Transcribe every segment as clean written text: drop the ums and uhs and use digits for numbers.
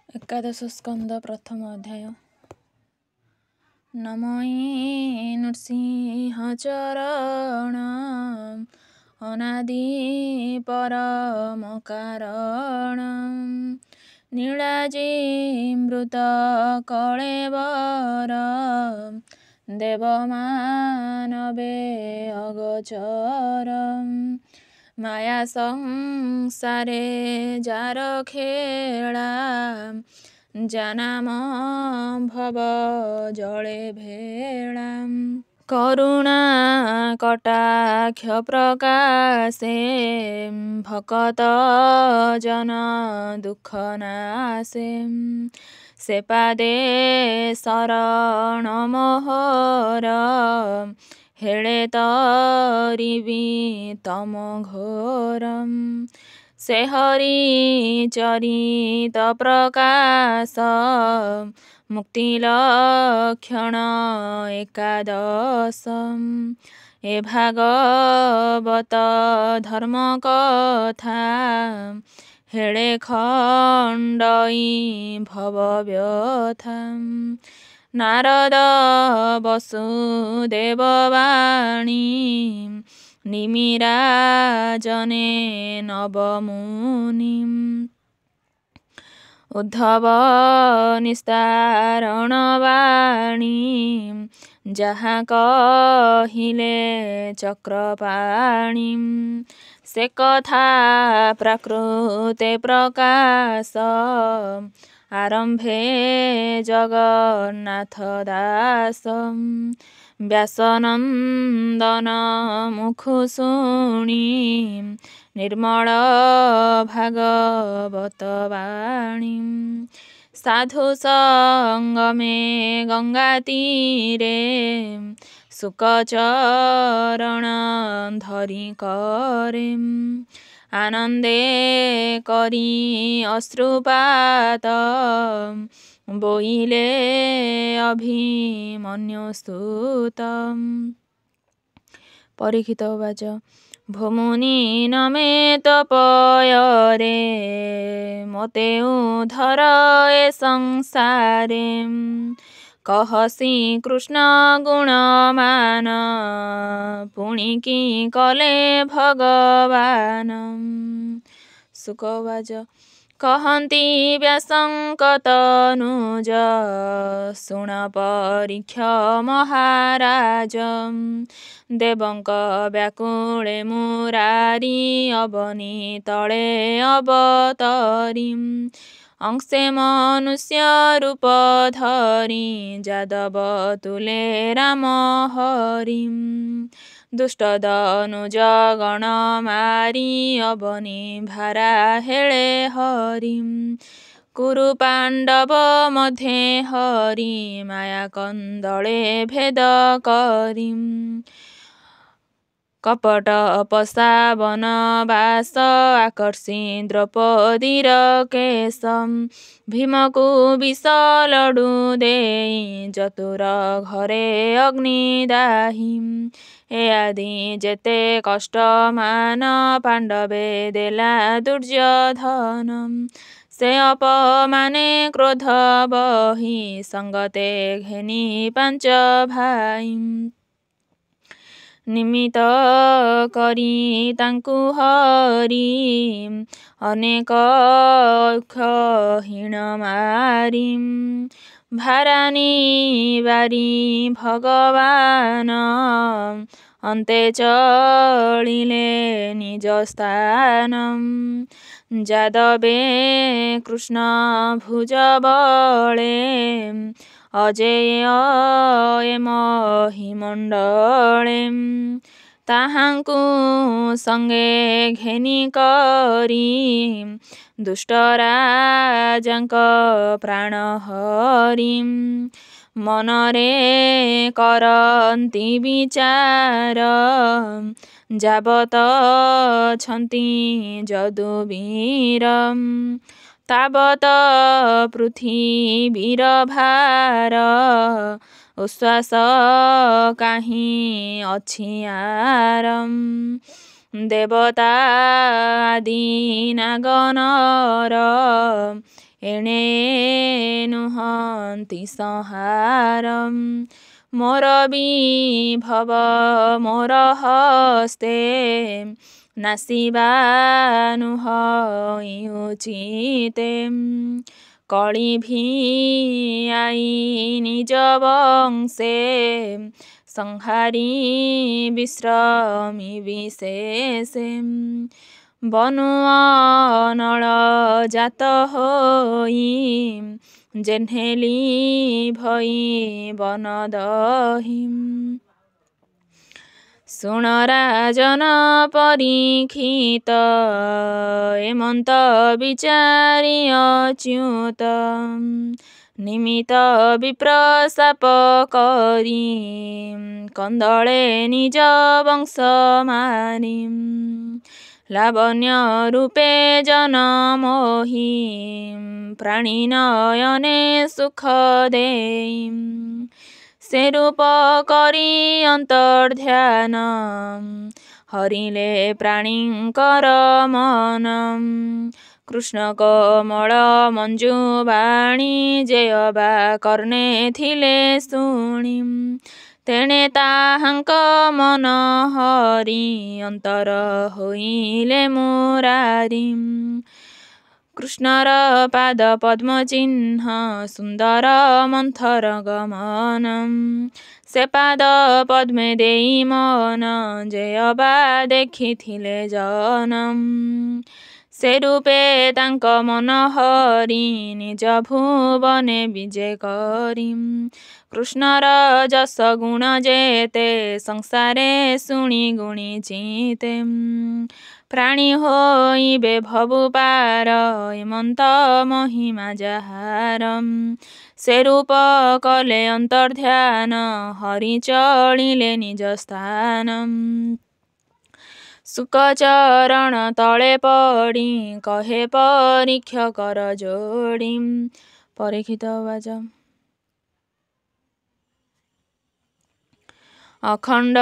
ଏକାଦଶ ସ୍କନ୍ଦ ପ୍ରଥମ ଅଧ୍ୟାୟ। ନମୋ ନୃସିଂହ ଚରଣ ଅନାଦି ପରମ କାରଣ ନୀଳାଜିମୃତ କଳେବର ଦେବମାନବେ ଅଗୋଚର ମାୟା ସଂସାରେ ଯାର ଖେଳା ଜାନାମ ଭବ ଜଳେ ଭେଳା କରୁଣା କଟାକ୍ଷ ପ୍ରକାଶେ ଭକତ ଜନ ଦୁଃଖ ନାଶେ ସେ ପାଦେ ଶରଣ ମୋହର ହେଳେ ତରିବି ତମ ଘୋର ସେ ହରି ଚରିତ ପ୍ରକାଶ ମୁକ୍ତି ଲକ୍ଷଣ ଏକାଦଶ ଏ ଭାଗବତ ଧର୍ମ କଥା ହେଳେ ଖଣ୍ଡଇ ଭବ ବ୍ୟଥା ନାରଦ ବସୁଦେବ ବାଣୀ ନିମିରାଜନେ ନବମୁନି ଉଦ୍ଧବ ନିସ୍ତାରଣ ବାଣୀ ଯାହା କହିଲେ ଚକ୍ରପାଣି ସେ କଥା ପ୍ରାକୃତେ ପ୍ରକାଶ ଆରମ୍ଭେ ଜଗନ୍ନାଥ ଦାସ ବ୍ୟାସନନ୍ଦନ ମୁଖୁ ଶୁଣି ନିର୍ମଳ ଭାଗବତ ବାଣୀ ସାଧୁ ସଙ୍ଗମେ ଗଙ୍ଗା ତୀରେ ଶୁକଚରଣ ଧରି କରେ ଆନନ୍ଦେ କରି ଅଶ୍ରୁପାତ ବୋଇଲେ ଅଭିମନ୍ୟୁ ସ୍ତୁତ ପରୀକ୍ଷିତ ଉବାଚ ଭୂମୁନି ନମେ ତପୟରେ ମୋତେ ଉଦ୍ଧର ଏ ସଂସାରେ କହ ଶ୍ରୀକୃଷ୍ଣ ଗୁଣମାନ ପୁଣି କି କଲେ ଭଗବାନ ଶୁକ ଉବାଚ କହନ୍ତି ବ୍ୟାସଙ୍କ ତନୁଜ ଶୁଣ ପରୀକ୍ଷ ମହାରାଜ ଦେବଙ୍କ ବ୍ୟାକୁଳେ ମୁରାରି ଅବନି ତଳେ ଅବତରି ଅଂଶେ ମନୁଷ୍ୟ ରୂପ ଧରି ଯାଦବ ତୁଲେ ରାମ ହରି ଦୁଷ୍ଟ ଦନୁଜ ଗଣ ମାରି ଅବନି ଭାରା ହେଳେ ହରି କୁରୁ ପାଣ୍ଡବ ମଧ୍ୟେ ହରି ମାୟା କନ୍ଦଳେ ଭେଦ କରି କପଟ ପଶାବନ ବାସ ଆକର୍ଷି ଦ୍ରୌପଦୀର କେଶ ଭୀମକୁ ବିଷ ଲଡୁ ଦେଇ ଚତୁର ଘରେ ଅଗ୍ନି ଦାହି ଏ ଆଦି ଯେତେ କଷ୍ଟ ମାନ ପାଣ୍ଡବେ ଦେଲା ଦୁର୍ଯ୍ୟୋଧନ ସେ ଅପମାନେ କ୍ରୋଧ ବହି ସଙ୍ଗତେ ଘେନି ପାଞ୍ଚ ଭାଇ ନିମିତ କରି ତାଙ୍କୁ ହରି ଅନେକ ଅକ୍ଷହୀଣ ମାରି ଭାରାନି ବାରି ଭଗବାନ ଅନ୍ତେ ଚଳିଲେ ନିଜ ସ୍ଥାନ ଯାଦବେ କୃଷ୍ଣ ଭୁଜ ବଳେ ଅଜେୟ ଏ ମହିମଣ୍ଡଳେ ତାହାଙ୍କୁ ସଙ୍ଗେ ଘେନି କରି ଦୁଷ୍ଟ ରାଜାଙ୍କ ପ୍ରାଣ ହରି ମନରେ କରନ୍ତି ବିଚାର ଯାବତ ଛନ୍ତି ଯଦୁବୀର ତାବତ ପୃଥିବୀର ଭାର ଉଶ୍ୱାସ କାହିଁ ଅଛି ଆର ଦେବତା ଆଦି ନାଗନର ଏଣେ ନୁହନ୍ତି ସଂହାର। ମୋର ବିଭବ ମୋର ହସ୍ତେ ନାସିବା ନୁହଁ ଉଚିତେ। କଳି ଭିଆଇ ନିଜ ବଂଶେ ସଂହାରି ବିଶ୍ରମୀ ବିଶେଷେ। ବନୁଅ ନଳ ଜାତ ହୋଇ ଜେହ୍ନେଲି ଭଇ ବନ ଦହି। ଶୁଣ ରାଜନ ପରୀକ୍ଷିତ ଏମନ୍ତ ବିଚାରି ଅଚ୍ୟୁତ। ନିମିତ ବିପ୍ରଶାପ କରି କନ୍ଦଳେ ନିଜ ବଂଶ ମାରି। ଲାବଣ୍ୟ ରୂପେ ଜନମୋହି ପ୍ରାଣୀ ନୟନେ ସୁଖ ଦେଇ। ସେ ରୂପ କରି ଅନ୍ତର୍ଧ୍ୟାନ ହରିଲେ ପ୍ରାଣୀଙ୍କର ମନ। କୃଷ୍ଣ କୋମଳ ମଞ୍ଜୁ ବାଣୀ ଯେ ଅବା କର୍ଣ୍ଣେ ଥିଲେ ଶୁଣି। ତେଣେ ତାହାଙ୍କ ମନ ହରି ଅନ୍ତର ହୋଇଲେ ମୁରାରି। କୃଷ୍ଣର ପାଦ ପଦ୍ମ ଚିହ୍ନ ସୁନ୍ଦର ମନ୍ଥର ଗମନ। ସେ ପାଦ ପଦ୍ମେ ଦେଇ ମନ ଯେ ଅବା ଦେଖିଥିଲେ ଜନ। ସେ ରୂପେ ତାଙ୍କ ମନ ହରି ନିଜ ଭୁବନେ ବିଜେ କରି। କୃଷ୍ଣର ଯଶ ଗୁଣ ଯେତେ ସଂସାରେ ଶୁଣି ଗୁଣି ଚିତେ। ପ୍ରାଣୀ ହୋଇବେ ଭବୁ ପାର ଏମନ୍ତ ମହିମା ଯାହାର। ସେ ରୂପ କଲେ ଅନ୍ତର୍ଧ୍ୟାନ ହରି ଚଳିଲେ ନିଜ ସ୍ଥାନ। ଶୁକ ଚରଣ ତଳେ ପଡ଼ି କହେ ପରୀକ୍ଷ କର ଯୋଡ଼ି। ପରୀକ୍ଷିତ ବାଚ ଅଖଣ୍ଡ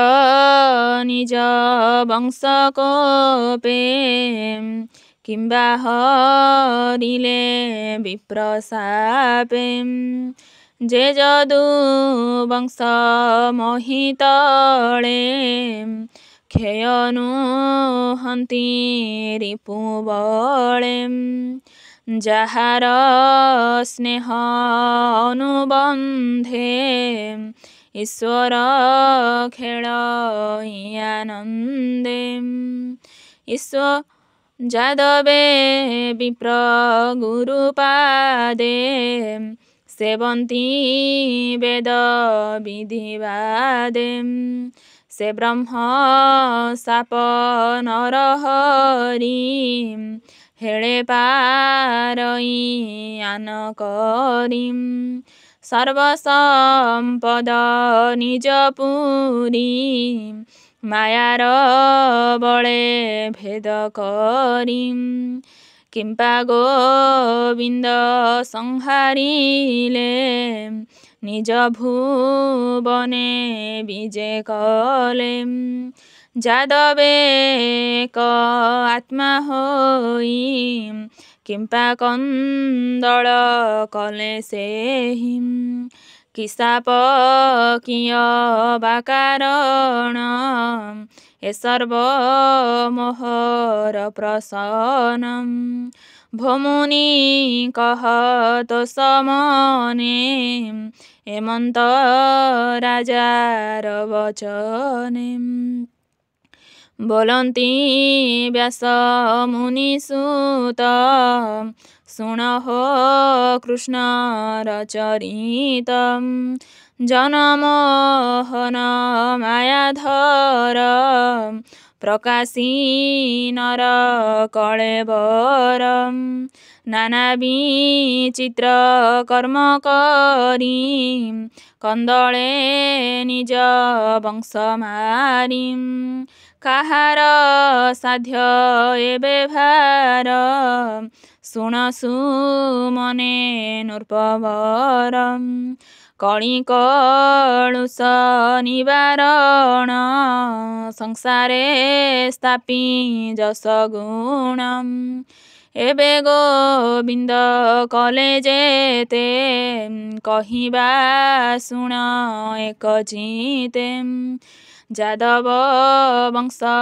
ନିଜ ବଂଶ କୋପେ କିମ୍ବା ହରିଲେ ବିପ୍ରଶାପେ। ଯେ ଯଦୁ ବଂଶ ମହିତଳେ କ୍ଷୟ ନୁହନ୍ତି ରିପୁ ବଳେ। ଯାହାର ସ୍ନେହ ଅନୁବନ୍ଧେ ଈଶ୍ୱର ଖେଳଇ ଆନନ୍ଦେ। ଯାଦବେ ବିପ୍ର ଗୁରୁ ପାଦେ ସେବନ୍ତି ବେଦ ବିଧିବାଦେ। ସେ ବ୍ରହ୍ମ ସାପ ନରହରି ହେଳେ ପାରଇ ଆନ କରି। ସର୍ବ ସମ୍ପଦ ନିଜ ପୁରୀ ମାୟାର ବଳେ ଭେଦ କରି। କିମ୍ପା ଗୋବିନ୍ଦ ସଂହାରିଲେ ନିଜ ଭୁବନେ ବିଜେ କଲେ। ଯାଦବେ ଏକ ଆତ୍ମା ହୋଇ କିମ୍ପା କନ୍ଦଳ କଲେ ସେହି। କି ସାପ କିୟ ବା କାରଣ ଏ ସର୍ବ ମୋହର ପ୍ରସନ। ଭୋମୁନି କହ ତୋ ସମନେ ଏମନ୍ତ ରାଜାର ବଚନେ। ବୋଲନ୍ତି ବ୍ୟାସ ମୁନି ସୁତ ଶୁଣ ହୋ କୃଷ୍ଣର ଚରିତ। ଜନମୋହନ ମାୟାଧର ପ୍ରକାଶୀ ନର କଳେବର। ନାନା ବିଚିତ୍ର କର୍ମ କରି କନ୍ଦଳେ ନିଜ ବଂଶ ମାରି। କାହାର ସାଧ୍ୟ ଏବେ ଭାର ଶୁଣ ସୁମନେ ନୃପବର। କଳି କଳୁଷ ନିବାରଣ ସଂସାରେ ସ୍ଥାପି ଯଶ ଗୁଣ। ଏବେ ଗୋବିନ୍ଦ କଲେ ଯେତେ କହିବା ଶୁଣ ଏକ ଚିତେ ଯାଦବ ବଂଶ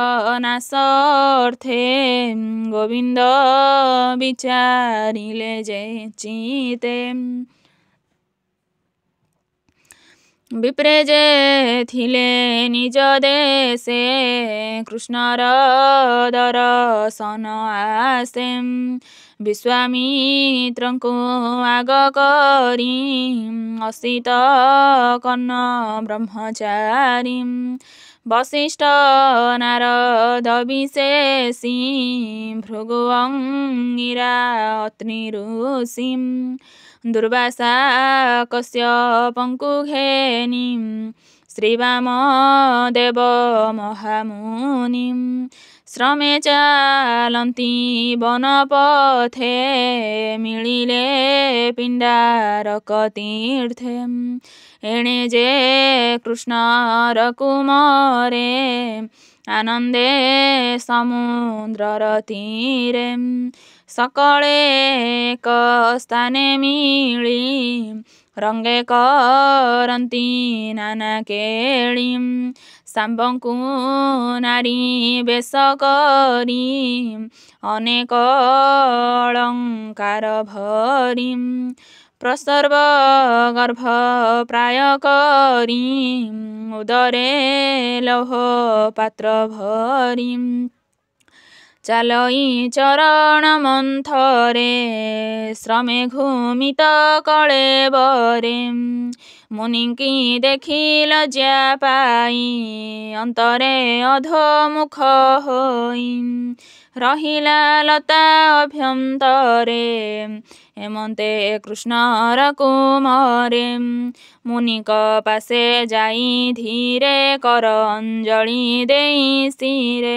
ନାଶ ଅର୍ଥେ ଗୋବିନ୍ଦ ବିଚାରିଲେ ଯେ ଚିତେ ବିପ୍ରେ ଯେ ଥିଲେ ନିଜ ଦେଶେ କୃଷ୍ଣର ଦର୍ଶନ ଆସେ ବିଶ୍ୱାମିତ୍ରଙ୍କୁ ଆଗ କରି ଅସିତ କର୍ଣ୍ଣ ବ୍ରହ୍ମଚାରୀ ବଶିଷ୍ଠ ନାରଦ ବିଶେଷୀ ଭୃଗୁ ଅଙ୍ଗିରା ଅତ୍ରି ଋଷି ଦୁର୍ବାସା କଶ୍ୟପଙ୍କୁ ଘେନି ଶ୍ରୀବାମ ଦେବ ମହାମୁନି ଶ୍ରମେ ଚାଲନ୍ତି ବନ ପଥେ ମିଳିଲେ ପିଣ୍ଡାରକ ତୀର୍ଥେ ଏଣେ ଯେ କୃଷ୍ଣର କୁମରେ ଆନନ୍ଦେ ସମୁଦ୍ରର ତୀରେ ସକଳେ ଏକ ସ୍ଥାନେ ମିଳି ରଙ୍ଗେ କରନ୍ତି ନାନା କେଳି ଶାମ୍ବଙ୍କୁ ନାରୀ ବେଶ କରି ଅନେକ ଅଳଙ୍କାର ଭରି ପ୍ରସର୍ବ ଗର୍ଭ ପ୍ରାୟ କରି ଉଦରେ ଲୌହ ପାତ୍ର ଭରି ଚାଲଇ ଚରଣ ମନ୍ଥରେ ଶ୍ରମେ ଘୁମିତ କଳେବରେ ମୁନିଙ୍କି ଦେଖି ଲଜ୍ଜା ପାଇ ଅନ୍ତରେ ଅଧୋମୁଖ ହୋଇ ରହିଲା ଲତା ଅଭ୍ୟନ୍ତରେ ହେମନ୍ତେ କୃଷ୍ଣର କୁମରେ ମୁନିଙ୍କ ପାଶେ ଯାଇ ଧୀରେ କର ଅଞ୍ଜଳି ଦେଇ ଶିରେ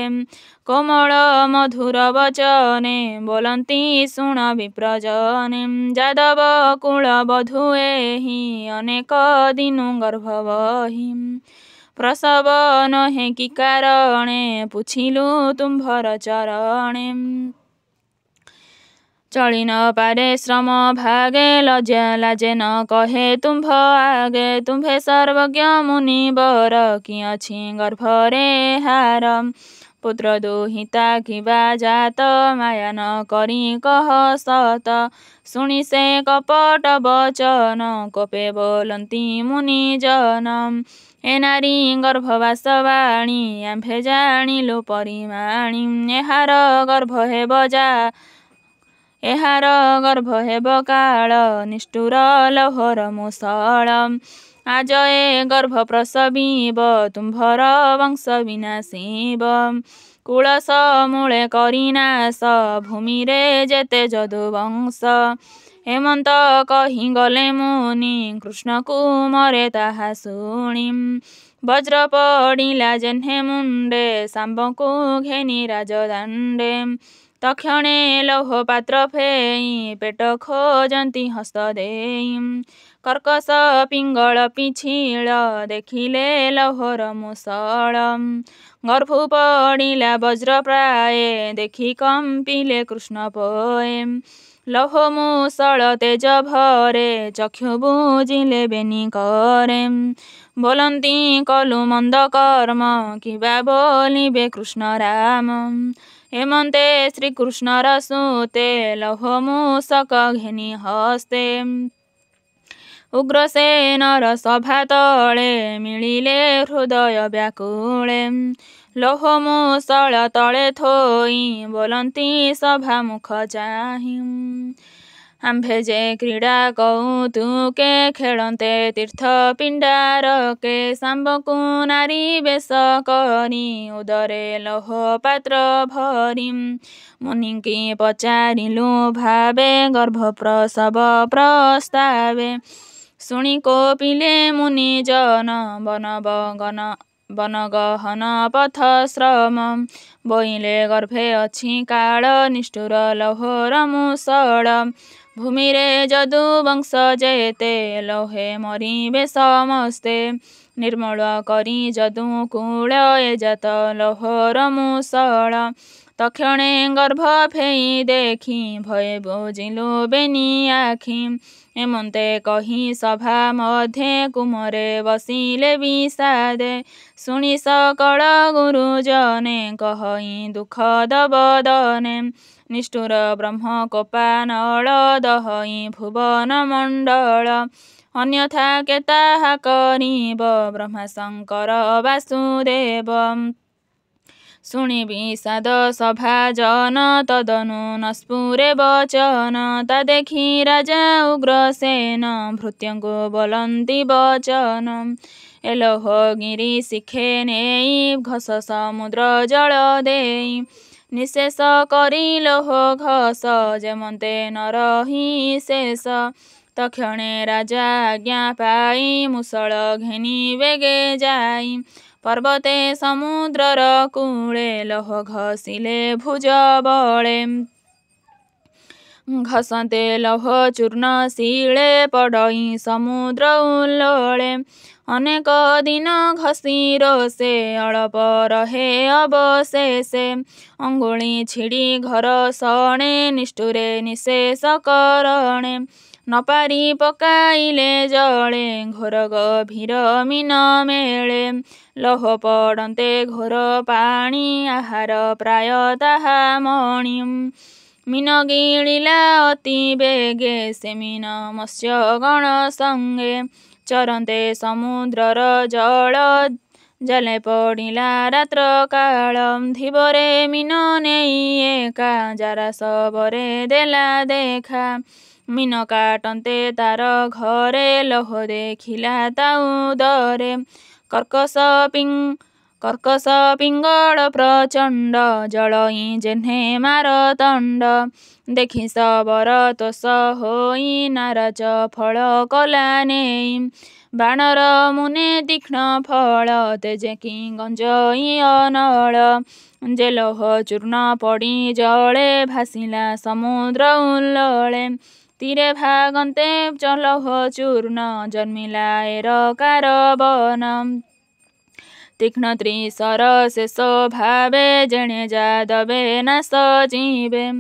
କୋମଳ ମଧୁର ବଚନେ ବୋଲନ୍ତି ଶୁଣ ବିପ୍ରଜନେ ଯାଦବ କୁଳ ବଧୂ ଏହି ଅନେକ ଦିନୁ ଗର୍ଭ ବହି ପ୍ରସବ ନହେ କି କାରଣେ ପୁଛିଲୁ ତୁମ୍ଭର ଚରଣେ ଚଳି ନ ପାରେ ଶ୍ରମ ଭାଗେ ଲଜ୍ଜା ଲାଜେ ନ କହେ ତୁମ୍ଭ ଆଗେ ତୁମ୍ଭେ ସର୍ବଜ୍ଞ ମୁନିବର କି ଅଛି ଗର୍ଭରେ ହାର ପୁତ୍ର ଦୁହିତା କିବା ଜାତ ମାୟା ନ କରି କହ ସତ ଶୁଣି ସେ କପଟ ବଚନ କୋପେ ବୋଲନ୍ତି ମୁନିଜନ ଏ ନାରୀ ଗର୍ଭବାସବାଣୀ ଆମ୍ଭେ ଜାଣିଲୁ ପରିମାଣୀ ଏହାର ଗର୍ଭ ହେବ କାଳ ନିଷ୍ଠୁର ଲୌହର ମୁଷଳ ଆଜ ଏ ଗର୍ଭ ପ୍ରସବିବ ତୁମ୍ଭର ବଂଶ ବିନାଶିବ କୁଳ ସମୂଳେ କରିନାଶ ଭୂମିରେ ଯେତେ ଯଦୁବଂଶ ହେମନ୍ତ କହି ଗଲେ ମୁନି କୃଷ୍ଣ କୁମରେ ତାହା ଶୁଣି ବଜ୍ର ପଡ଼ିଲା ଯେହ୍ନେ ମୁଣ୍ଡେ ଶାମ୍ବଙ୍କୁ ଘେନି ରାଜଦାଣ୍ଡେ ତକ୍ଷଣେ ଲୌହ ପାତ୍ର ଫେଇ ପେଟ ଖୋଜନ୍ତି ହସ୍ତ ଦେଇ କର୍କଶ ପିଙ୍ଗଳ ପିଛିଳ ଦେଖିଲେ ଲୌହର ମୁଷଳ ଗର୍ଭୁ ପଡ଼ିଲା ବଜ୍ର ପ୍ରାଏ ଦେଖି କମ୍ପିଲେ କୃଷ୍ଣ ପୋଏ ଲୌହ ମୁଷଳ ତେଜ ଭରେ ଚକ୍ଷୁ ବୁଜିଲେ ବେନି କରେ ବୋଲନ୍ତି କଲୁ ମନ୍ଦ କର୍ମ କିବା ବୋଲିବେ କୃଷ୍ଣ ରାମ ହେମନ୍ତେ ଶ୍ରୀକୃଷ୍ଣର ସୁତେ ଲୌହ ମୂଷକ ଘେନି ହସ୍ତେ ଉଗ୍ରସେନର ସଭା ତଳେ ମିଳିଲେ ହୃଦୟ ବ୍ୟାକୁଳେ ଲୌହ ମୂଷଳ ତଳେ ଥୋଇ ବୋଲନ୍ତି ସଭା ମୁଖ ଚାହିଁ ଆମ୍ଭେ ଯେ କ୍ରୀଡ଼ା କୌତୁକେ ଖେଳନ୍ତେ ତୀର୍ଥ ପିଣ୍ଡାରକେ ଶାମ୍ବଙ୍କୁ ନାରୀ ବେଶ କରି ଉଦରେ ଲୌହ ପାତ୍ର ଭରି ମୁନିଙ୍କି ପଚାରିଲୁ ଭାବେ ଗର୍ଭ ପ୍ରସବ ପ୍ରସ୍ତାବେ ଶୁଣି କୋପିଲେ ମୁନିଜନ ବନଗହନ ପଥ ଶ୍ରମ ବୋଇଲେ ଗର୍ଭେ ଅଛି କାଳ ନିଷ୍ଠୁର ଲୌହର ମୁଷଳ ଭୂମିରେ ଯଦୁ ବଂଶ ଯେତେ ଲୌହେ ମରିବେ ସମସ୍ତେ ନିର୍ମଳ କରି ଯଦୁ କୂଳ ଏ ଜାତ ଲୌହର ମୁଷଳ तक्षणे गर्भ फेई देखी भय बुझिलु बेनी आखि एमन्ते कही सभा मध्ये कुमरे बसिले विषादे शुणी सकल गुरुजने कहि दुःखद बदने निष्ठुर ब्रह्म कोपानल दहई भुवन मण्डल अन्यथा के ताहा करिब ब्रह्मा शङ्कर वासुदेव शुणी विषाद सभा जन तदनु नस्फुरे वचन ता देखि राजा उग्रसेन भृत्यଙ୍କୁ बोलन्ति वचन एलोह गिरि शिखे नेई घस समुद्र जल देई निशेष करी लोह घस जेमन्ते न रही शेष तक्षणे राजा आज्ञा पाई मुसळ घेनी बेगे जाई पर्वते समुद्रर कूले लोह घसिले भुज बळे घसन्ते लोह चूर्ण शिळे पडई समुद्र उल्लोळे अनेक दिन घसी रोसे अळप रहे अवशेषे अङ्गुळी छिडी घर सणे निष्ठुरे निशेष करणे नपारी पकाइले जळे घोर गभीर मीन मेळे लोह पडन्ते घोर पाणी आहार प्राय ताहा मणि मीन गिळिला अति बेगे से मीन मत्स्य गण सङ्गे चरन्ते समुद्रर जल जले पडिला रात्र काल धिबरे मीन नेई एका जारा सबरे देला देखा मीन काटन्ते तार घरे लोह देखिला ता उदरे कर्कश पिङ्गळ प्रचण्ड जलई जेह्ने मारतण्ड देखि सबर तोष होई नाराज फळ कला नेई बाणर मुने तीक्ष्ण फळ तेजेकि गञ्जई अनळ जे लोह चूर्ण पडी जळे भासिला समुद्र उल्लोळे तीरे भागन्ते लोह चूर्ण जन्मिला एरकार वन तीक्ष्ण त्रिशर शेष भावे जेणे जादवे नाश जीवे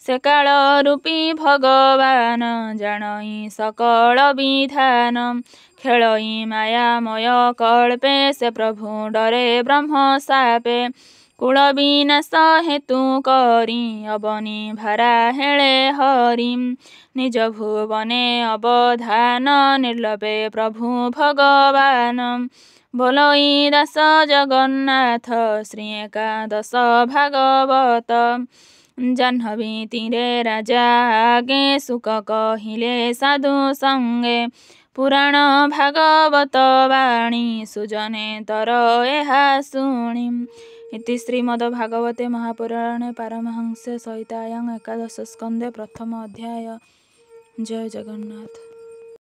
से काल रूपी भगवान जाणई सकल विधान खेलई मायामय कल्पे से प्रभु डरे ब्रह्म सापे कुल विनाश हेतु करी अबनी भारा हेळे हरि निज भुवने अवधान निर्लपे प्रभु भगवान बोलई दास जगन्नाथ श्री एकादश भागवत जाह्नवी तीरे राजा आगे सुख कहिले साधु संगे पुराण भागवत वाणी सुजने तर एहा शुणी इति श्रीमद्भागवते महापुराणे पारमहंस्ये संहितायां एकादश स्कन्धे प्रथम अध्याय। जय जगन्नाथ।